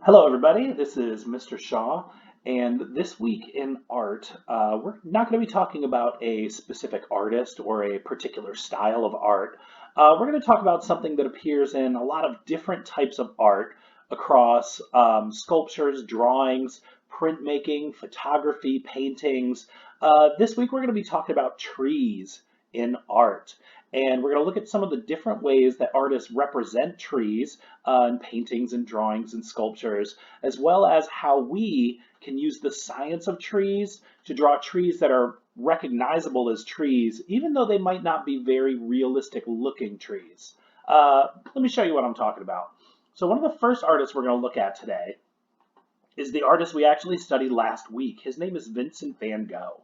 Hello, everybody. This is Mr. Shaw, and this week in art, we're not going to be talking about a specific artist or a particular style of art. We're going to talk about something that appears in a lot of different types of art across sculptures, drawings, printmaking, photography, paintings. This week, we're going to be talking about trees in art. And we're going to look at some of the different ways that artists represent trees in paintings and drawings and sculptures, as well as how we can use the science of trees to draw trees that are recognizable as trees, even though they might not be very realistic looking trees. Let me show you what I'm talking about. So one of the first artists we're going to look at today is the artist we actually studied last week. His name is Vincent Van Gogh.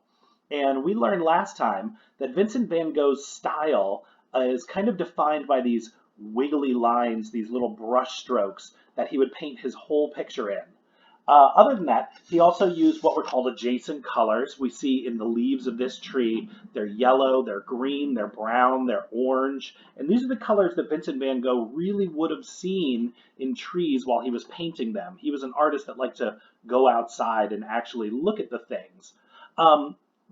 And we learned last time that Vincent Van Gogh's style is kind of defined by these wiggly lines, these little brush strokes that he would paint his whole picture in. Other than that, he also used what were called adjacent colors. We see in the leaves of this tree, they're yellow, they're green, they're brown, they're orange. And these are the colors that Vincent van Gogh really would have seen in trees while he was painting them. He was an artist that liked to go outside and actually look at the things.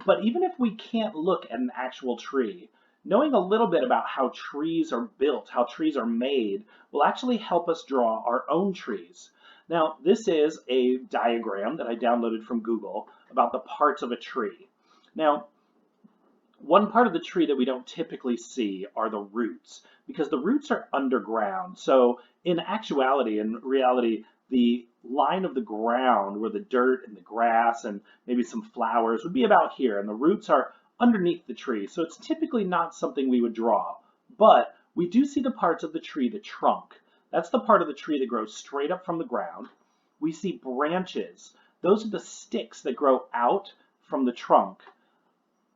But even if we can't look at an actual tree, knowing a little bit about how trees are built, how trees are made, will actually help us draw our own trees. Now, this is a diagram that I downloaded from Google about the parts of a tree. Now, one part of the tree that we don't typically see are the roots, because the roots are underground. So in actuality, in reality, the line of the ground where the dirt and the grass and maybe some flowers would be about here, and the roots are underneath the tree. So it's typically not something we would draw. But we do see the parts of the tree, the trunk. That's the part of the tree that grows straight up from the ground. We see branches. Those are the sticks that grow out from the trunk.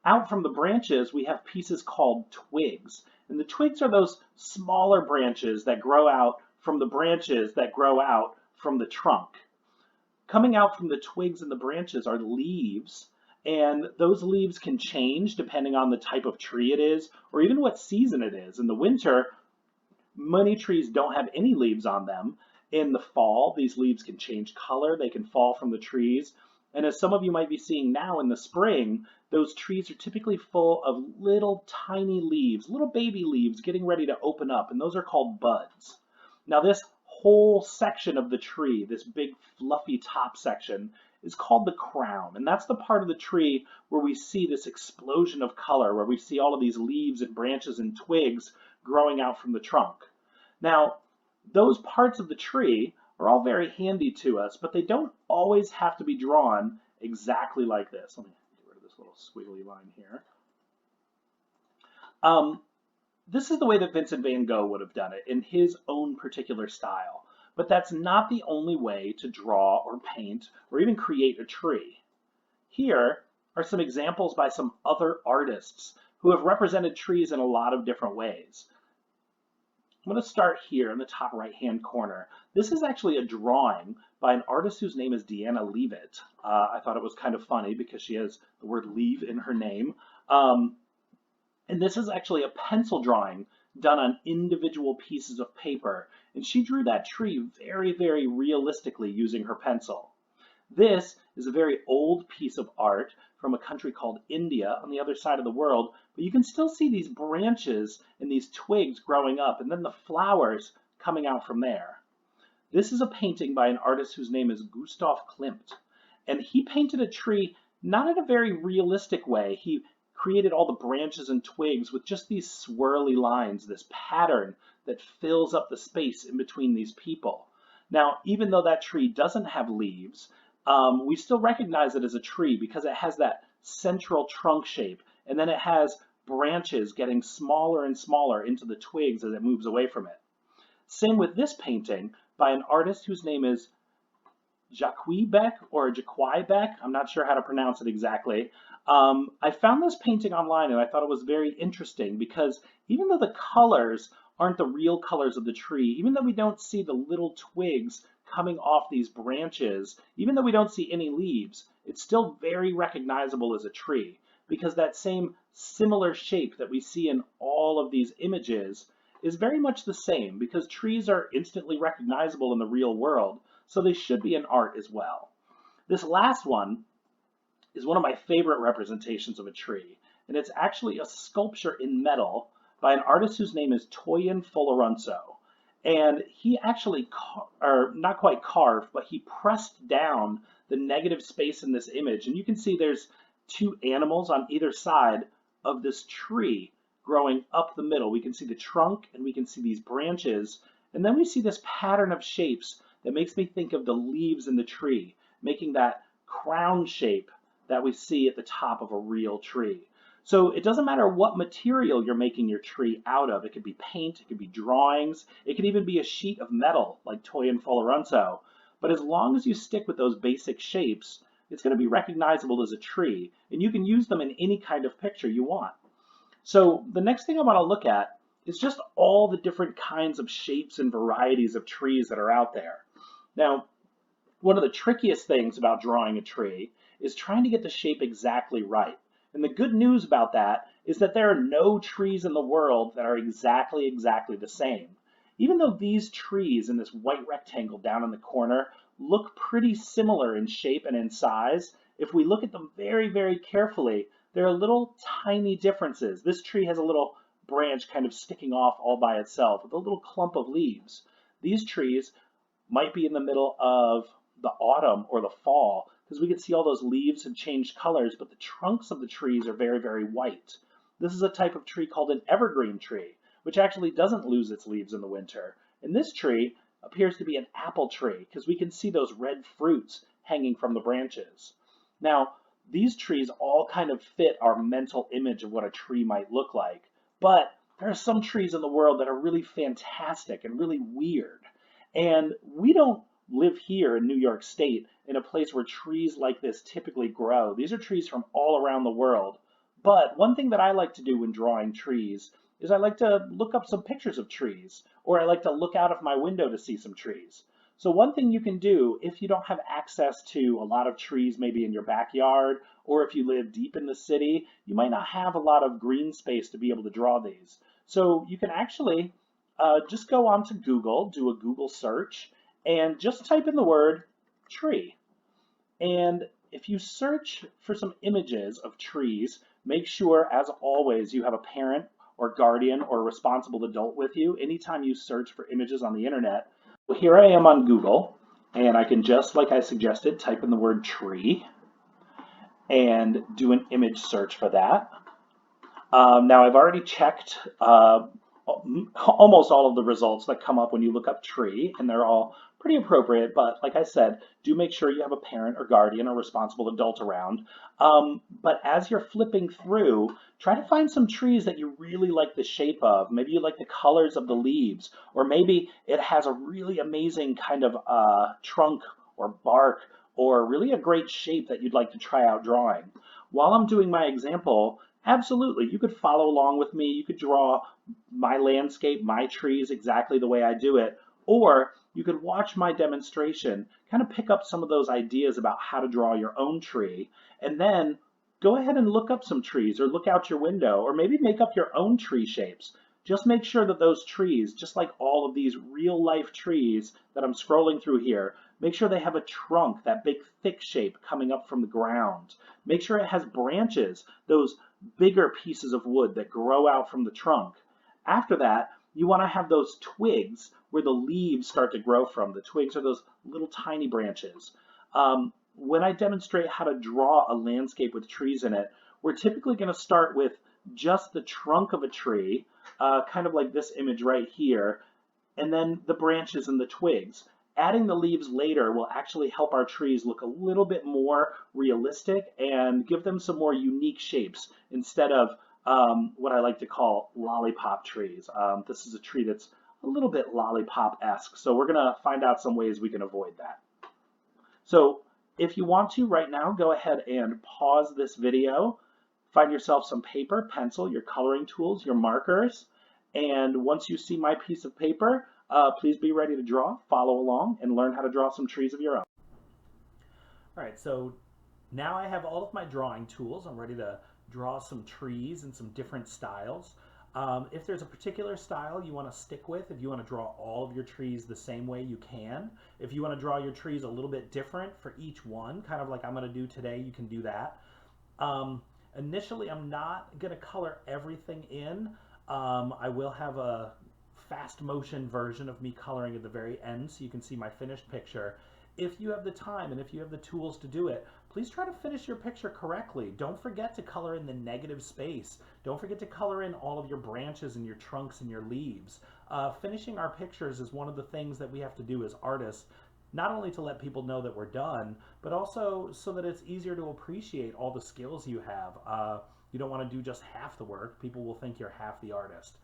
Out from the branches, we have pieces called twigs. And the twigs are those smaller branches that grow out from the branches that grow out from the trunk. Coming out from the twigs and the branches are leaves, and those leaves can change depending on the type of tree it is, or even what season it is. In the winter, many trees don't have any leaves on them. In the fall, these leaves can change color, they can fall from the trees. And as some of you might be seeing now in the spring, those trees are typically full of little tiny leaves, little baby leaves getting ready to open up, and those are called buds. Now, this whole section of the tree, this big fluffy top section, is called the crown. And that's the part of the tree where we see this explosion of color, where we see all of these leaves and branches and twigs growing out from the trunk. Now, those parts of the tree are all very handy to us, but they don't always have to be drawn exactly like this. Let me get rid of this little squiggly line here. This is the way that Vincent van Gogh would have done it in his own particular style. But that's not the only way to draw or paint or even create a tree. Here are some examples by some other artists who have represented trees in a lot of different ways. I'm going to start here in the top right-hand corner. This is actually a drawing by an artist whose name is Deanna Leavitt. I thought it was kind of funny because she has the word leave in her name. And this is actually a pencil drawing done on individual pieces of paper. And she drew that tree very, very realistically using her pencil. This is a very old piece of art from a country called India on the other side of the world, but you can still see these branches and these twigs growing up and then the flowers coming out from there. This is a painting by an artist whose name is Gustav Klimt, and he painted a tree not in a very realistic way. He created all the branches and twigs with just these swirly lines, this pattern that fills up the space in between these people. Now, even though that tree doesn't have leaves, we still recognize it as a tree because it has that central trunk shape, and then it has branches getting smaller and smaller into the twigs as it moves away from it. Same with this painting by an artist whose name is Jacques Beck or Jacques Beck. I'm not sure how to pronounce it exactly. I found this painting online and I thought it was very interesting because even though the colors aren't the real colors of the tree, even though we don't see the little twigs coming off these branches, even though we don't see any leaves, it's still very recognizable as a tree because that same similar shape that we see in all of these images is very much the same because trees are instantly recognizable in the real world. so they should be in art as well. This last one is one of my favorite representations of a tree, and it's actually a sculpture in metal by an artist whose name is Toyin Folorunsho. And he actually, or not quite carved, but he pressed down the negative space in this image. And you can see there's two animals on either side of this tree growing up the middle. We can see the trunk and we can see these branches. And then we see this pattern of shapes that makes me think of the leaves in the tree, making that crown shape that we see at the top of a real tree. So it doesn't matter what material you're making your tree out of. It could be paint, it could be drawings, it could even be a sheet of metal like Toyin Folorunsho. But as long as you stick with those basic shapes, it's going to be recognizable as a tree, and you can use them in any kind of picture you want. So the next thing I want to look at is just all the different kinds of shapes and varieties of trees that are out there. Now, one of the trickiest things about drawing a tree is trying to get the shape exactly right. And the good news about that is that there are no trees in the world that are exactly the same. Even though these trees in this white rectangle down in the corner look pretty similar in shape and in size, if we look at them very carefully, there are little tiny differences. This tree has a little branch kind of sticking off all by itself with a little clump of leaves. These trees might be in the middle of the autumn or the fall, because we can see all those leaves have changed colors, but the trunks of the trees are very white. This is a type of tree called an evergreen tree, which actually doesn't lose its leaves in the winter. And this tree appears to be an apple tree, because we can see those red fruits hanging from the branches. Now, these trees all kind of fit our mental image of what a tree might look like, but there are some trees in the world that are really fantastic and really weird. And we don't live here in New York State in a place where trees like this typically grow. These are trees from all around the world. But one thing that I like to do when drawing trees is I like to look up some pictures of trees, or I like to look out of my window to see some trees. So one thing you can do if you don't have access to a lot of trees maybe in your backyard, or if you live deep in the city, you might not have a lot of green space to be able to draw these. So you can actually just go onto Google, do a Google search, and just type in the word tree. And if you search for some images of trees, make sure, as always, you have a parent or guardian or responsible adult with you anytime you search for images on the internet. Well, here I am on Google, and I can just, like I suggested, type in the word tree and do an image search for that. Now, I've already checked almost all of the results that come up when you look up tree, and they're all pretty appropriate, but like I said, do make sure you have a parent or guardian or responsible adult around. But as you're flipping through, try to find some trees that you really like the shape of. Maybe you like the colors of the leaves, or maybe it has a really amazing kind of trunk or bark, or really a great shape that you'd like to try out drawing. While I'm doing my example, absolutely, you could follow along with me. You could draw my landscape, my trees exactly the way I do it, or you could watch my demonstration, kind of pick up some of those ideas about how to draw your own tree, and then go ahead and look up some trees or look out your window, or maybe make up your own tree shapes. Just make sure that those trees, just like all of these real life trees that I'm scrolling through here, make sure they have a trunk, that big thick shape coming up from the ground. Make sure it has branches, those bigger pieces of wood that grow out from the trunk. After that, you want to have those twigs where the leaves start to grow from. The twigs are those little tiny branches. When I demonstrate how to draw a landscape with trees in it, we're typically going to start with just the trunk of a tree, kind of like this image right here, and then the branches and the twigs. Adding the leaves later will actually help our trees look a little bit more realistic and give them some more unique shapes instead of what I like to call lollipop trees. This is a tree that's a little bit lollipop-esque, so we're going to find out some ways we can avoid that. So if you want to right now, go ahead and pause this video, find yourself some paper, pencil, your coloring tools, your markers, and once you see my piece of paper, please be ready to draw, follow along, and learn how to draw some trees of your own. All right, so now I have all of my drawing tools. I'm ready to draw some trees in some different styles. If there's a particular style you want to stick with, if you want to draw all of your trees the same way, you can. If you want to draw your trees a little bit different for each one, kind of like I'm going to do today, you can do that. Um, Initially, I'm not going to color everything in. I will have a fast motion version of me coloring at the very end so you can see my finished picture. If you have the time and if you have the tools to do it, please try to finish your picture correctly. Don't forget to color in the negative space. Don't forget to color in all of your branches and your trunks and your leaves. Finishing our pictures is one of the things that we have to do as artists, not only to let people know that we're done, but also so that it's easier to appreciate all the skills you have. You don't want to do just half the work. People will think you're half the artist.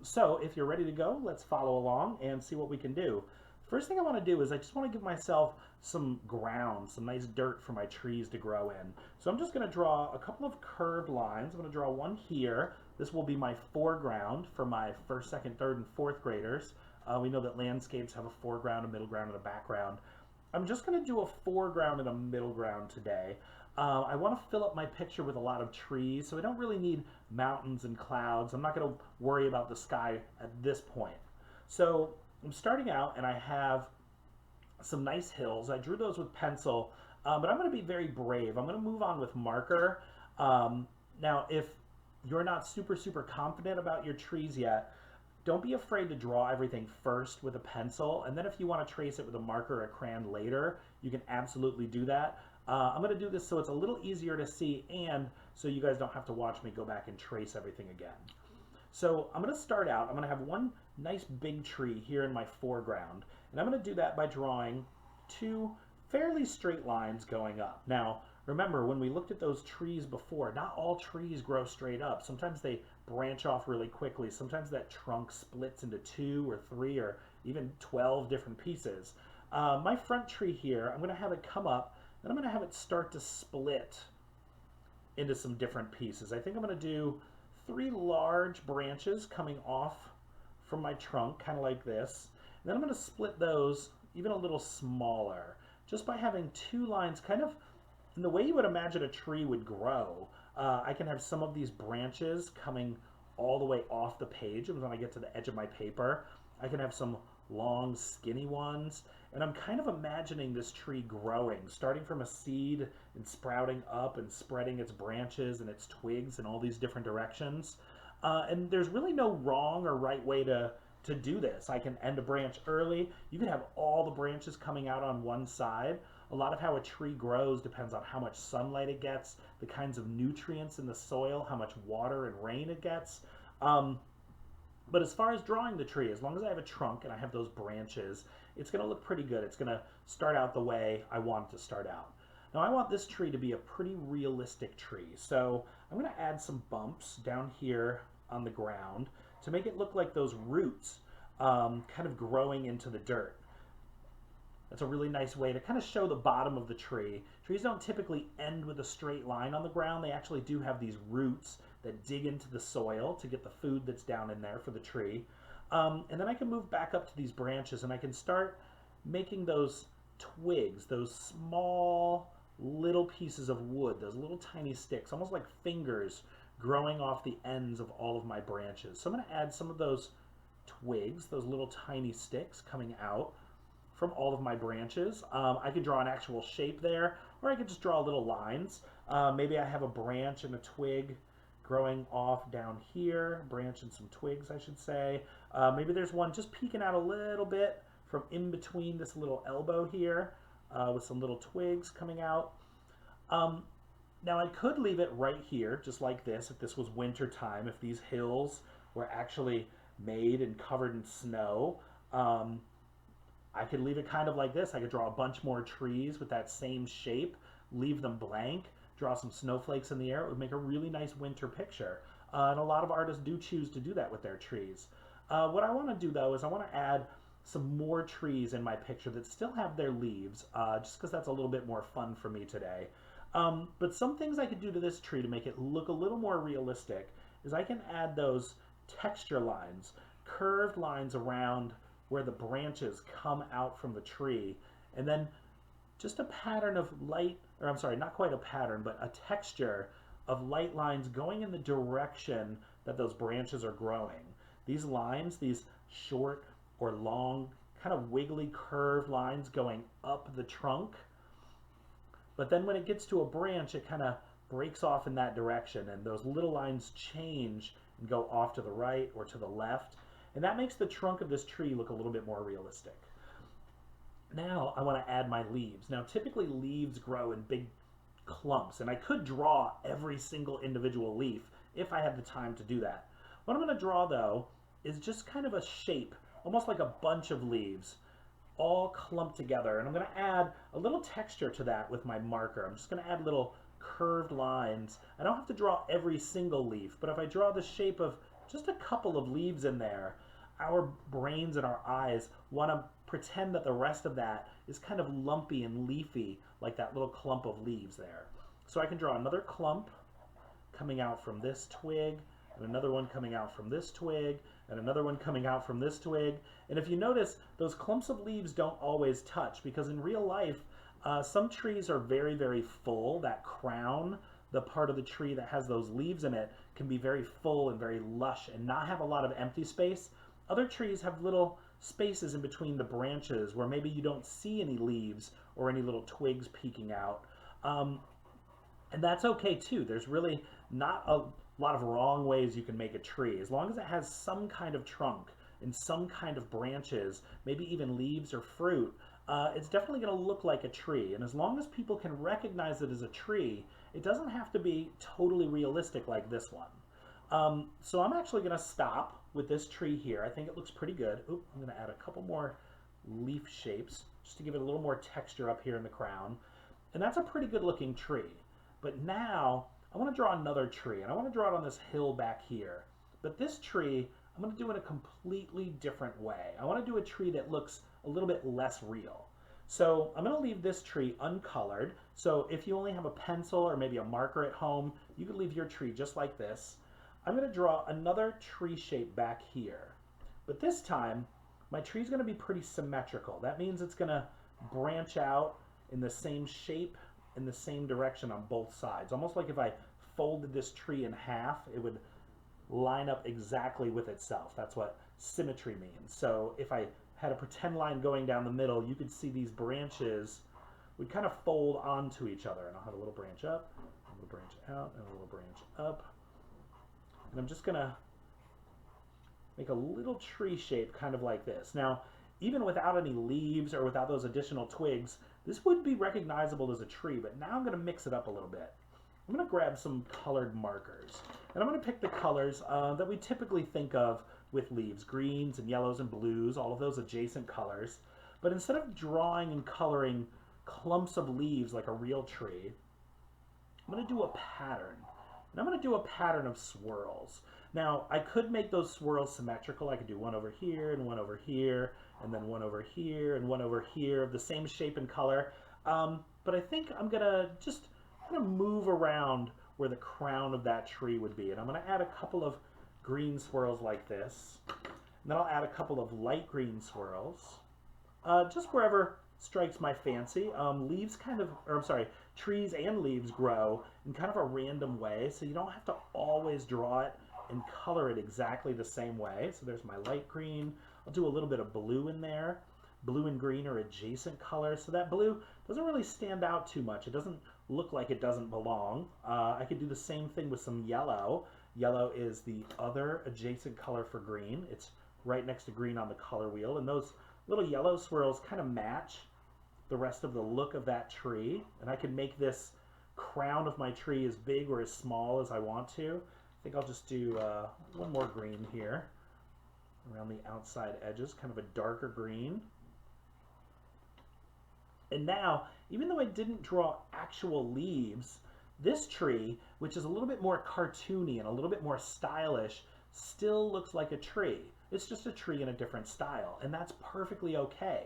So if you're ready to go, let's follow along and see what we can do. First thing I want to do is I just want to give myself some ground, some nice dirt for my trees to grow in. So I'm just going to draw a couple of curved lines. I'm going to draw one here. This will be my foreground for my first, second, third, and fourth graders. We know that landscapes have a foreground, a middle ground, and a background. I'm just going to do a foreground and a middle ground today. I want to fill up my picture with a lot of trees, so I don't really need mountains and clouds. I'm not going to worry about the sky at this point. So I'm starting out and I have some nice hills. I drew those with pencil, but I'm going to be very brave. I'm going to move on with marker. Now, if you're not super confident about your trees yet, don't be afraid to draw everything first with a pencil, and then if you want to trace it with a marker or a crayon later, you can absolutely do that. I'm going to do this so it's a little easier to see and so you guys don't have to watch me go back and trace everything again. So I'm going to start out, I'm going to have one nice big tree here in my foreground, and I'm going to do that by drawing two fairly straight lines going up. Now, remember, when we looked at those trees before, not all trees grow straight up. Sometimes they branch off really quickly. Sometimes that trunk splits into 2 or 3 or even 12 different pieces. My front tree here, I'm going to have it come up, and I'm going to have it start to split into some different pieces. I think I'm going to do 3 large branches coming off from my trunk, kind of like this. And then I'm going to split those even a little smaller, just by having 2 lines kind of in the way you would imagine a tree would grow. I can have some of these branches coming all the way off the page, and when I get to the edge of my paper, I can have some long, skinny ones. And I'm kind of imagining this tree growing, starting from a seed and sprouting up and spreading its branches and its twigs in all these different directions. And there's really no wrong or right way to do this. I can end a branch early. You can have all the branches coming out on one side. A lot of how a tree grows depends on how much sunlight it gets, the kinds of nutrients in the soil, how much water and rain it gets. But as far as drawing the tree, as long as I have a trunk and I have those branches, it's going to look pretty good. It's going to start out the way I want it to start out. Now I want this tree to be a pretty realistic tree, so I'm going to add some bumps down here on the ground to make it look like those roots kind of growing into the dirt. That's a really nice way to kind of show the bottom of the tree. Trees don't typically end with a straight line on the ground. They actually do have these roots that dig into the soil to get the food that's down in there for the tree. And then I can move back up to these branches and I can start making those twigs, those small little pieces of wood, those little tiny sticks, almost like fingers growing off the ends of all of my branches. So I'm going to add some of those twigs, those little tiny sticks coming out from all of my branches. I could draw an actual shape there, or I could just draw little lines. Maybe I have a branch and a twig growing off down here, branch and some twigs, I should say. Maybe there's one just peeking out a little bit from in between this little elbow here with some little twigs coming out. Now I could leave it right here, just like this, if this was winter time, if these hills were actually made and covered in snow. I could leave it kind of like this. I could draw a bunch more trees with that same shape, leave them blank, draw some snowflakes in the air. It would make a really nice winter picture. And a lot of artists do choose to do that with their trees. What I want to do though is I want to add some more trees in my picture that still have their leaves, just because that's a little bit more fun for me today. But some things I could do to this tree to make it look a little more realistic is I can add those texture lines, curved lines around where the branches come out from the tree, and then just a pattern of light, or I'm sorry, not quite a pattern, but a texture of light lines going in the direction that those branches are growing. These lines, these short or long, kind of wiggly curved lines going up the trunk, but then when it gets to a branch, it kind of breaks off in that direction, and those little lines change and go off to the right or to the left, and that makes the trunk of this tree look a little bit more realistic. Now I want to add my leaves. Now typically leaves grow in big clumps, and I could draw every single individual leaf if I had the time to do that. What I'm going to draw though is just kind of a shape, almost like a bunch of leaves all clumped together, and I'm going to add a little texture to that with my marker. I'm just going to add little curved lines. I don't have to draw every single leaf, but if I draw the shape of just a couple of leaves in there, our brains and our eyes want to pretend that the rest of that is kind of lumpy and leafy, like that little clump of leaves there. So I can draw another clump coming out from this twig, and another one coming out from this twig, and another one coming out from this twig. And if you notice, those clumps of leaves don't always touch, because in real life, some trees are very, very full. That crown, the part of the tree that has those leaves in it, can be very full and very lush and not have a lot of empty space. Other trees have little spaces in between the branches where maybe you don't see any leaves or any little twigs peeking out. And that's okay too. There's really not a lot of wrong ways you can make a tree. As long as it has some kind of trunk and some kind of branches, maybe even leaves or fruit, it's definitely going to look like a tree. And as long as people can recognize it as a tree, it doesn't have to be totally realistic like this one. So I'm actually going to stop with this tree here. I think it looks pretty good. Oop, I'm going to add a couple more leaf shapes just to give it a little more texture up here in the crown. And that's a pretty good looking tree. But now I want to draw another tree, and I want to draw it on this hill back here. But this tree, I'm going to do it in a completely different way. I want to do a tree that looks a little bit less real. So I'm going to leave this tree uncolored. So if you only have a pencil or maybe a marker at home, you could leave your tree just like this. I'm going to draw another tree shape back here. But this time, my tree is going to be pretty symmetrical. That means it's going to branch out in the same shape, in the same direction on both sides. Almost like if I folded this tree in half, it would line up exactly with itself. That's what symmetry means. So if I had a pretend line going down the middle, you could see these branches would kind of fold onto each other. And I'll have a little branch up, a little branch out, and a little branch up. And I'm just gonna make a little tree shape kind of like this. Now, even without any leaves or without those additional twigs, this would be recognizable as a tree, but now I'm gonna mix it up a little bit. I'm gonna grab some colored markers, and I'm gonna pick the colors that we typically think of with leaves, greens and yellows and blues, all of those adjacent colors. But instead of drawing and coloring clumps of leaves like a real tree, I'm gonna do a pattern. And I'm gonna do a pattern of swirls. Now, I could make those swirls symmetrical. I could do one over here and one over here, and then one over here and one over here of the same shape and color. But I think I'm gonna just move around where the crown of that tree would be. And I'm gonna add a couple of green swirls like this. And then I'll add a couple of light green swirls, just wherever strikes my fancy. Trees and leaves grow in kind of a random way, so you don't have to always draw it and color it exactly the same way. So there's my light green. I'll do a little bit of blue in there. Blue and green are adjacent colors, so that blue doesn't really stand out too much. It doesn't look like it doesn't belong. I could do the same thing with some yellow. Yellow is the other adjacent color for green. It's right next to green on the color wheel, and those little yellow swirls kind of match the rest of the look of that tree. And I can make this crown of my tree as big or as small as I want to. I think I'll just do one more green here around the outside edges, kind of a darker green. And now, even though I didn't draw actual leaves, this tree, which is a little bit more cartoony and a little bit more stylish, still looks like a tree. It's just a tree in a different style, and that's perfectly okay.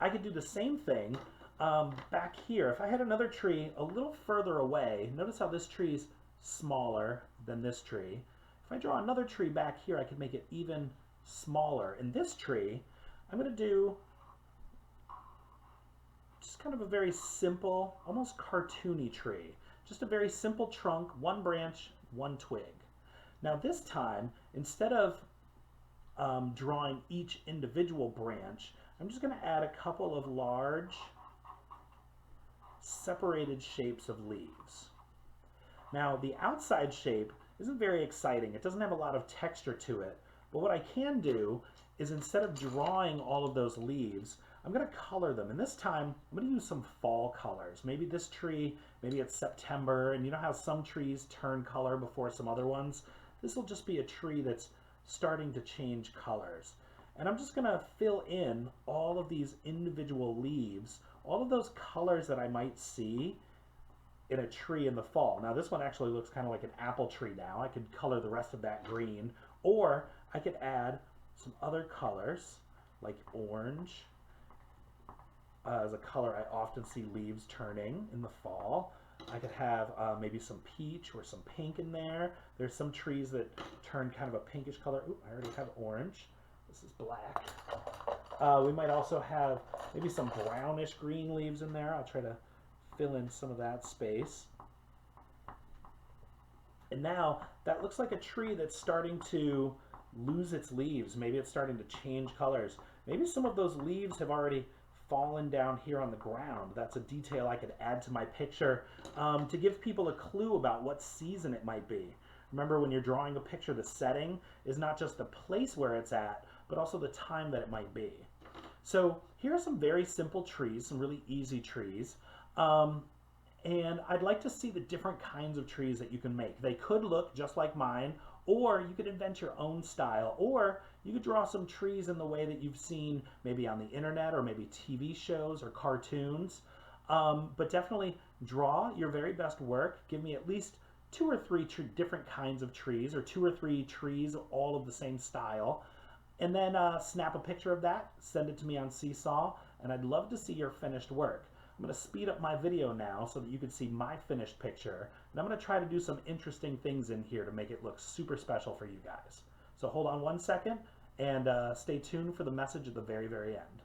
I could do the same thing back here. If I had another tree a little further away, notice how this tree's smaller than this tree. If I draw another tree back here, I could make it even smaller. In this tree, I'm going to do just kind of a very simple, almost cartoony tree. Just a very simple trunk, one branch, one twig. Now this time, instead of drawing each individual branch, I'm just going to add a couple of large separated shapes of leaves. Now the outside shape isn't very exciting. It doesn't have a lot of texture to it. But what I can do is, instead of drawing all of those leaves, I'm going to color them. And this time I'm going to use some fall colors. Maybe this tree, maybe it's September, and you know how some trees turn color before some other ones? This will just be a tree that's starting to change colors. And I'm just going to fill in all of these individual leaves, all of those colors that I might see in a tree in the fall. Now this one actually looks kind of like an apple tree now. I could color the rest of that green, or I could add some other colors like orange as a color I often see leaves turning in the fall. I could have maybe some peach or some pink in there. There's some trees that turn kind of a pinkish color. Ooh, I already have orange. This is black. We might also have maybe some brownish green leaves in there. I'll try to fill in some of that space. And now that looks like a tree that's starting to lose its leaves. Maybe it's starting to change colors. Maybe some of those leaves have already fallen down here on the ground. That's a detail I could add to my picture to give people a clue about what season it might be. Remember, when you're drawing a picture, the setting is not just the place where it's at, but also the time that it might be. So here are some very simple trees, some really easy trees. And I'd like to see the different kinds of trees that you can make. They could look just like mine, or you could invent your own style, or you could draw some trees in the way that you've seen maybe on the internet or maybe TV shows or cartoons. But definitely draw your very best work. Give me at least 2 or 3 different kinds of trees, or 2 or 3 trees all of the same style. And then snap a picture of that, send it to me on Seesaw, and I'd love to see your finished work. I'm going to speed up my video now so that you can see my finished picture, and I'm going to try to do some interesting things in here to make it look super special for you guys. So hold on one second and stay tuned for the message at the very, very end.